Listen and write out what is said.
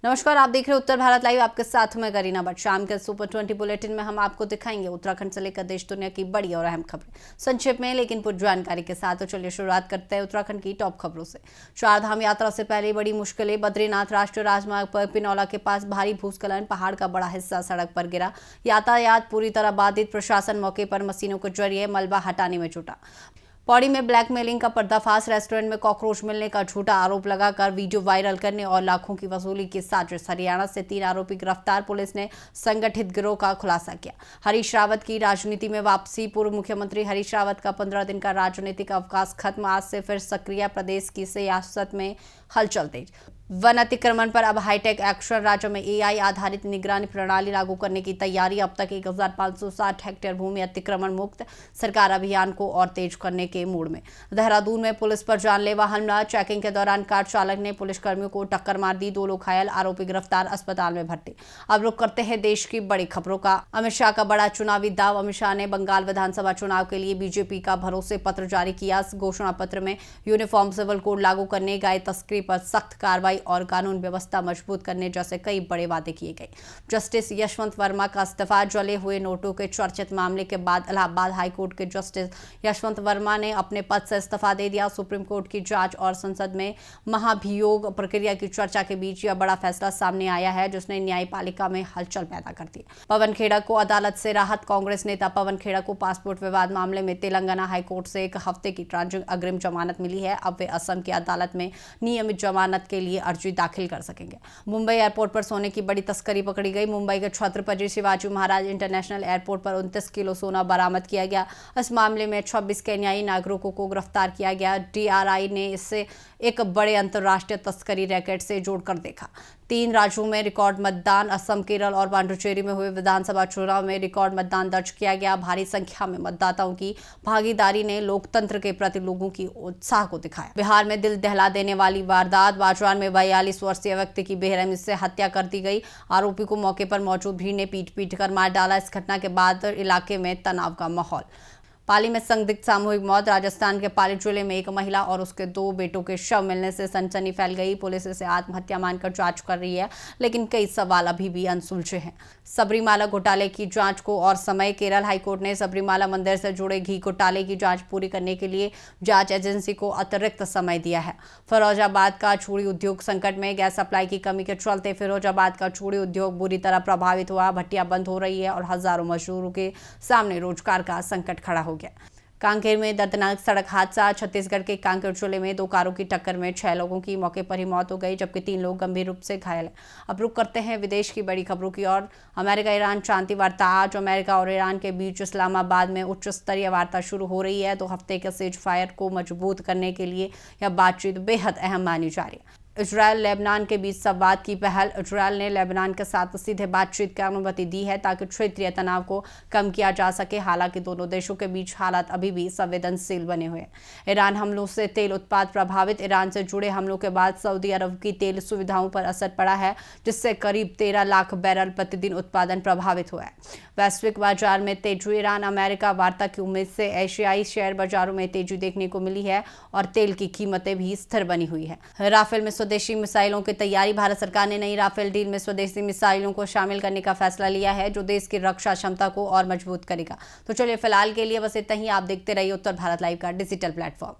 नमस्कार, आप देख रहे हैं उत्तर भारत लाइव। आपके साथ मैं करीना भट्ट। शाम के सुपर 20 बुलेटिन में हम आपको दिखाएंगे उत्तराखंड से लेकर देश दुनिया की बड़ी और अहम खबरें संक्षेप में लेकिन पूरी जानकारी के साथ। तो चलिए शुरुआत करते हैं उत्तराखंड की टॉप खबरों से। चारधाम यात्रा से पहले बड़ी मुश्किलें। बद्रीनाथ राष्ट्रीय राजमार्ग पर पिनौला के पास भारी भूस्खलन, पहाड़ का बड़ा हिस्सा सड़क पर गिरा, यातायात पूरी तरह बाधित। प्रशासन मौके पर मशीनों के जरिए मलबा हटाने में जुटा। पौड़ी में ब्लैकमेलिंग का पर्दाफाश। रेस्टोरेंट में कॉकरोच मिलने का झूठा आरोप लगाकर वीडियो वायरल करने और लाखों की वसूली की साजिश। हरियाणा से 3 आरोपी गिरफ्तार। पुलिस ने संगठित गिरोह का खुलासा किया। हरीश रावत की राजनीति में वापसी। पूर्व मुख्यमंत्री हरीश रावत का 15 दिन का राजनीतिक अवकाश खत्म। आज से फिर सक्रिय। प्रदेश की सियासत में हलचल तेज। वन अतिक्रमण पर अब हाईटेक एक्शन। राज्य में एआई आधारित निगरानी प्रणाली लागू करने की तैयारी। अब तक 1560 हेक्टेयर भूमि अतिक्रमण मुक्त। सरकार अभियान को और तेज करने के मूड में। देहरादून में पुलिस पर जानलेवा हमला। चेकिंग के दौरान कार चालक ने पुलिसकर्मियों को टक्कर मार दी। 2 लोग घायल। आरोपी गिरफ्तार, अस्पताल में भर्ती। अब रुक करते हैं देश की बड़ी खबरों का। अमित शाह का बड़ा चुनावी दाव। अमित शाह ने बंगाल विधानसभा चुनाव के लिए बीजेपी का भरोसे पत्र जारी किया। घोषणा पत्र में यूनिफॉर्म सिविल कोड लागू करने, गाय तस्करी पर सख्त कार्रवाई और कानून व्यवस्था मजबूत करने जैसे कई बड़े वादे किए गए। जस्टिस यशवंत वर्मा का इस्तीफा। जले हुए नोटों के चर्चित मामले के बाद इलाहाबाद हाईकोर्ट के जस्टिस यशवंत वर्मा ने अपने पद से इस्तीफा दे दिया। सुप्रीम कोर्ट की जांच और संसद में महाभियोग प्रक्रिया की चर्चा के बीच यह बड़ा फैसला सामने आया है, जिसने न्यायपालिका में हलचल पैदा कर दी। पवन खेड़ा को अदालत से राहत। कांग्रेस नेता पवन खेड़ा को पासपोर्ट विवाद मामले में तेलंगाना हाईकोर्ट से 1 हफ्ते की अग्रिम जमानत मिली है। अब वे असम की अदालत में नियमित जमानत के लिए अर्जी दाखिल कर सकेंगे। मुंबई एयरपोर्ट पर सोने की बड़ी तस्करी पकड़ी गई। मुंबई के छत्रपति शिवाजी महाराज इंटरनेशनल एयरपोर्ट पर 29 किलो सोना बरामद किया गया। इस मामले में 26 केन्याई नागरिकों को गिरफ्तार किया गया। डीआरआई ने इससे एक बड़े अंतर्राष्ट्रीय तस्करी रैकेट से जोड़कर देखा। 3 राज्यों में रिकॉर्ड मतदान। असम, केरल और पांडिचेरी में हुए विधानसभा चुनाव में रिकॉर्ड मतदान दर्ज किया गया। भारी संख्या में मतदाताओं की भागीदारी ने लोकतंत्र के प्रति लोगों की उत्साह को दिखाया। बिहार में दिल दहला देने वाली वारदात। बाजवान में 42 वर्षीय व्यक्ति की बेरहमी से हत्या कर दी गई। आरोपी को मौके पर मौजूद भीड़ ने पीट कर मार डाला। इस घटना के बाद इलाके में तनाव का माहौल। पाली में संदिग्ध सामूहिक मौत। राजस्थान के पाली जिले में एक महिला और उसके 2 बेटों के शव मिलने से सनसनी फैल गई। पुलिस इसे आत्महत्या मानकर जांच कर रही है, लेकिन कई सवाल अभी भी अनसुलझे हैं। सबरीमाला घोटाले की जांच को और समय। केरल हाईकोर्ट ने सबरीमाला मंदिर से जुड़े घी घोटाले की जांच पूरी करने के लिए जांच एजेंसी को अतिरिक्त समय दिया है। फिरोजाबाद का चूड़ी उद्योग संकट में। गैस सप्लाई की कमी के चलते फिरोजाबाद का चूड़ी उद्योग बुरी तरह प्रभावित हुआ। भट्टियां बंद हो रही है और हजारों मजदूरों के सामने रोजगार का संकट खड़ा हो गया। कांकेर में दर्दनाक सड़क हादसा। छत्तीसगढ़ के कांकेर जिले में 2 कारों की टक्कर में 6 लोगों की मौके पर ही मौत हो गई, जबकि 3 लोग गंभीर रूप से घायल हैं। अब रुक करते हैं विदेश की बड़ी खबरों की ओर। अमेरिका ईरान शांति वार्ता। आज अमेरिका और ईरान के बीच इस्लामाबाद में उच्च स्तरीय वार्ता शुरू हो रही है। 2 हफ्ते के सीज फायर को मजबूत करने के लिए यह बातचीत बेहद अहम मानी जा रही है। इजरायल लेबनान के बीच संवाद की पहल। इजरायल ने लेबनान के साथ सीधे बातचीत की अनुमति दी है ताकि क्षेत्रीय तनाव को कम किया जा सके। हालांकि दोनों देशों के बीच हालात अभी भी संवेदनशील बने हुए हैं। ईरान हमलों से तेल उत्पाद प्रभावित। ईरान से जुड़े हमलों के बाद सऊदी अरब की तेल सुविधाओं पर असर पड़ा है, जिससे करीब 13 लाख बैरल प्रतिदिन उत्पादन प्रभावित हुआ है। वैश्विक बाजार में तेजी। ईरान अमेरिका वार्ता की उम्मीद से एशियाई शेयर बाजारों में तेजी देखने को मिली है और तेल की कीमतें भी स्थिर बनी हुई है। राफेल में स्वदेशी मिसाइलों की तैयारी। भारत सरकार ने नई राफेल डील में स्वदेशी मिसाइलों को शामिल करने का फैसला लिया है, जो देश की रक्षा क्षमता को और मजबूत करेगा। तो चलिए फिलहाल के लिए बस इतना ही। आप देखते रहिए उत्तर भारत लाइव का डिजिटल प्लेटफॉर्म।